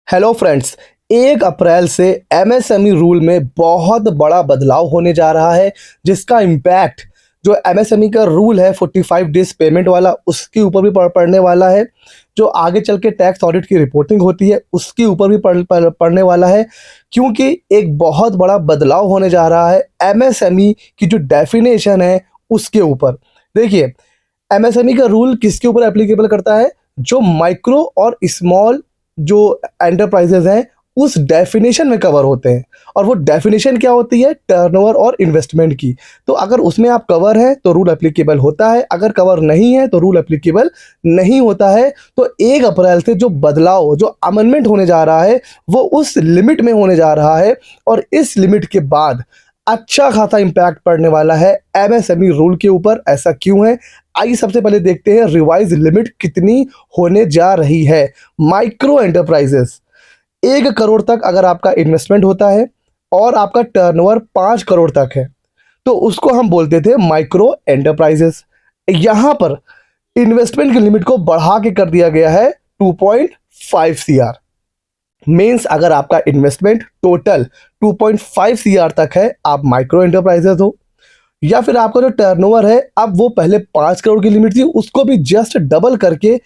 Hello friends. 1 अप्रैल से MSME rule में बहुत बड़ा बदलाव होने जा रहा है, जिसका इम्पैक्ट जो एमएसएमई का रूल है 45 डेज पेमेंट वाला, उसके ऊपर भी पड़ने वाला है। जो आगे चल के टैक्स ऑडिट की रिपोर्टिंग होती है उसके ऊपर भी पड़ने वाला है, क्योंकि एक बहुत बड़ा बदलाव होने जा रहा है एमएसएमई की जो डेफिनेशन है उसके ऊपर। देखिए, एमएसएमई का रूल किसके ऊपर एप्लीकेबल करता है? जो माइक्रो और स्मॉल जो एंटरप्राइजेज हैं उस डेफिनेशन में कवर होते हैं। और वो डेफिनेशन क्या होती है? टर्नओवर और इन्वेस्टमेंट की। तो अगर उसमें आप कवर हैं तो रूल एप्लीकेबल होता है, अगर कवर नहीं है तो रूल एप्लीकेबल नहीं होता है। तो 1 अप्रैल से जो बदलाव, जो अमेंडमेंट होने जा रहा है वो उस लिमिट में होने जा रहा है, और इस लिमिट के बाद अच्छा खासा इम्पैक्ट पड़ने वाला है एमएसएमई रूल के ऊपर। ऐसा क्यों है? आइए सबसे पहले देखते हैं रिवाइज लिमिट कितनी होने जा रही है। माइक्रो एंटरप्राइजेस 1 करोड़ तक अगर आपका इन्वेस्टमेंट होता है और आपका टर्नओवर 5 करोड़ तक है तो उसको हम बोलते थे माइक्रो एंटरप्राइजेस। यहाँ पर इन्वेस्टमेंट की लिमिट को बढ़ा के कर दिया गया है 2.5 CR। मीन्स अगर आपका इन्वेस्टमेंट टोटल 2.5 CR तक है, आप माइक्रो एंटरप्राइजेस हो। या फिर आपका जो टर्नओवर है, अब वो पहले 5 करोड़ की लिमिट थी, उसको भी जस्ट डबल करके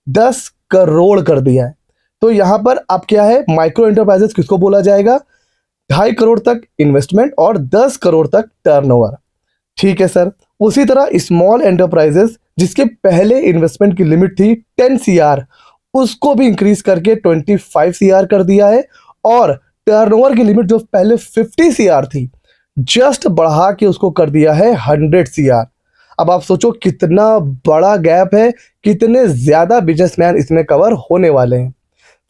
10 करोड़ कर दिया है। तो यहाँ पर अब क्या है? माइक्रो एंटरप्राइजेस किसको बोला जाएगा? 2.5 करोड़ तक इन्वेस्टमेंट और 10 करोड़ तक टर्नओवर। ठीक है सर। उसी तरह स्मॉल एंटरप्राइजेस जिसके पहले इन्वेस्टमेंट की लिमिट थी 10 CR, उसको भी इंक्रीज करके 25 CR कर दिया है। और टर्नओवर की लिमिट जो पहले 50 CR थी, जस्ट बढ़ा के उसको कर दिया है 100 CR। अब आप सोचो कितना बड़ा गैप है, कितने ज़्यादा बिजनेसमैन इसमें कवर होने वाले हैं।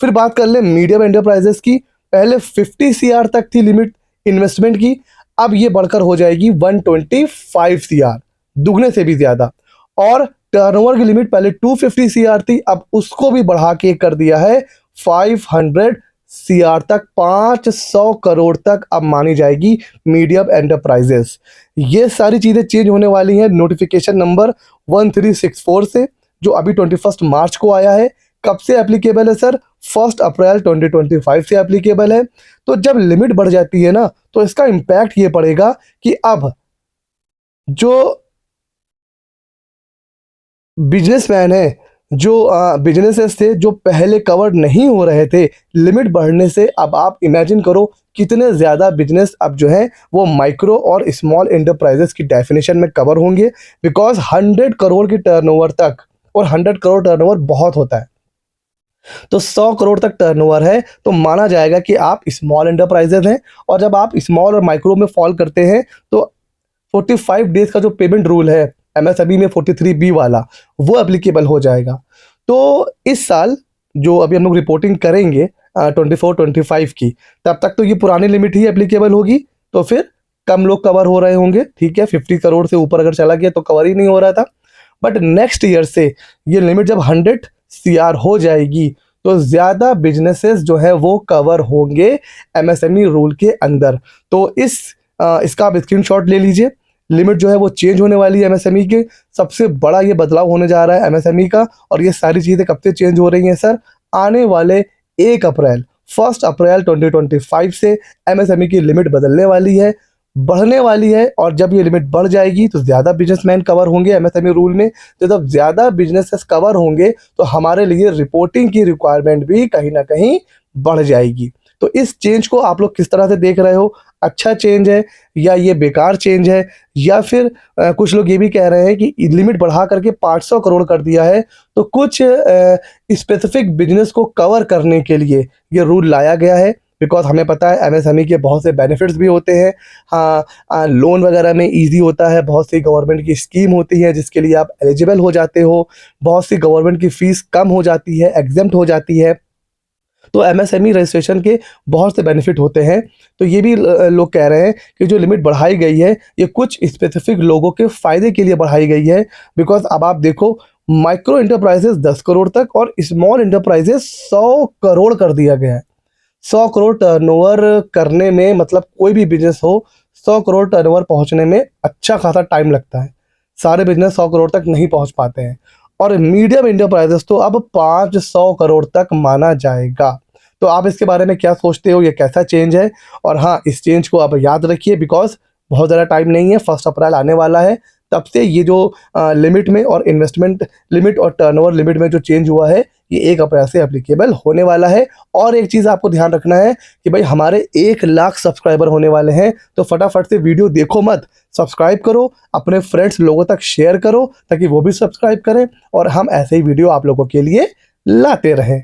फिर बात कर ले मीडियम एंटरप्राइजेस की। पहले 50 CR तक थी लिमिट इन्वेस्टमेंट की, अब ये बढ़कर हो जाएगी 125 CR, दुगने से भी ज़्यादा। और टर्नओवर की लिमिट पहले 250 CR थी, अब उसको भी बढ़ा के कर दिया है 500 CR तक, 500 करोड़ तक अब मानी जाएगी मीडियम एंटरप्राइजेस। ये सारी चीज़ें चेंज होने वाली हैं नोटिफिकेशन नंबर 1364 से, जो अभी 21 मार्च को आया है। कब से एप्लीकेबल है सर? 1 अप्रैल 2025 से एप्लीकेबल है। तो जब लिमिट बढ़ जाती है ना, तो इसका इम्पैक्ट ये पड़ेगा कि अब जो बिजनेसमैन है, जो बिजनेसेस थे जो पहले कवर नहीं हो रहे थे, लिमिट बढ़ने से अब आप इमेजिन करो कितने ज़्यादा बिजनेस अब जो है वो माइक्रो और स्मॉल एंटरप्राइजेस की डेफिनेशन में कवर होंगे। बिकॉज 100 करोड़ की टर्नओवर तक, और 100 करोड़ टर्नओवर बहुत होता है, तो 100 करोड़ तक टर्नओवर है तो माना जाएगा कि आप स्मॉल एंटरप्राइजेज हैं। और जब आप स्मॉल और माइक्रो में फॉल करते हैं तो 45 डेज का जो पेमेंट रूल है एमएसएमई में 43B वाला, वो एप्लीकेबल हो जाएगा। तो इस साल जो अभी हम लोग रिपोर्टिंग करेंगे 24-25 की, तब तक तो ये पुरानी लिमिट ही एप्लीकेबल होगी। तो फिर कम लोग कवर हो रहे होंगे। ठीक है, 50 करोड़ से ऊपर अगर चला गया तो कवर ही नहीं हो रहा था। बट नेक्स्ट ईयर से ये लिमिट जब 100 CR हो जाएगी तो ज़्यादा बिजनेसेस जो है वो कवर होंगे एमएसएमई रूल के अंदर। तो इसका आप स्क्रीनशॉट ले लीजिए। लिमिट जो है वो चेंज होने वाली है एमएसएमई के। सबसे बड़ा ये बदलाव होने जा रहा है एमएसएमई का। और ये सारी चीज़ें कब से चेंज हो रही हैं सर? आने वाले 1 अप्रैल 1 अप्रैल 2025 से एमएसएमई की लिमिट बदलने वाली है, बढ़ने वाली है। और जब ये लिमिट बढ़ जाएगी तो ज़्यादा बिजनेसमैन कवर होंगे एमएसएमई रूल में। तो जब ज़्यादा बिजनेसेस कवर होंगे तो हमारे लिए रिपोर्टिंग की रिक्वायरमेंट भी कहीं ना कहीं बढ़ जाएगी। तो इस चेंज को आप लोग किस तरह से देख रहे हो? अच्छा चेंज है या ये बेकार चेंज है? या फिर कुछ लोग ये भी कह रहे हैं कि लिमिट बढ़ा करके 500 करोड़ कर दिया है, तो कुछ स्पेसिफिक बिजनेस को कवर करने के लिए ये रूल लाया गया है। बिकॉज हमें पता है एमएसएमई के बहुत से बेनिफिट्स भी होते हैं। हाँ, लोन वगैरह में इजी होता है, बहुत सी गवर्नमेंट की स्कीम होती है जिसके लिए आप एलिजिबल हो जाते हो, बहुत सी गवर्नमेंट की फ़ीस कम हो जाती है, एग्जेम्प्ट हो जाती है। तो एमएसएमई रजिस्ट्रेशन के बहुत से बेनिफिट होते हैं। तो ये भी लोग कह रहे हैं कि जो लिमिट बढ़ाई गई है ये कुछ स्पेसिफिक लोगों के फ़ायदे के लिए बढ़ाई गई है। बिकॉज अब आप देखो, माइक्रो एंटरप्राइजेस 10 करोड़ तक और स्मॉल एंटरप्राइजेस 100 करोड़ कर दिया गया है। 100 करोड़ टर्नओवर करने में, मतलब कोई भी बिजनेस हो, 100 करोड़ टर्नओवर पहुंचने में अच्छा खासा टाइम लगता है। सारे बिजनेस 100 करोड़ तक नहीं पहुंच पाते हैं। और मीडियम इंटरप्राइजेस तो अब 500 करोड़ तक माना जाएगा। तो आप इसके बारे में क्या सोचते हो, ये कैसा चेंज है? और हाँ, इस चेंज को आप याद रखिए बिकॉज़ बहुत ज़्यादा टाइम नहीं है, 1 अप्रैल आने वाला है। तब से ये जो लिमिट में और इन्वेस्टमेंट लिमिट और टर्नओवर लिमिट में जो चेंज हुआ है, ये 1 अप्रैल से एप्लीकेबल होने वाला है। और एक चीज़ आपको ध्यान रखना है कि भाई हमारे 1 लाख सब्सक्राइबर होने वाले हैं, तो फटाफट से वीडियो देखो मत, सब्सक्राइब करो, अपने फ्रेंड्स लोगों तक शेयर करो ताकि वो भी सब्सक्राइब करें और हम ऐसे ही वीडियो आप लोगों के लिए लाते रहें।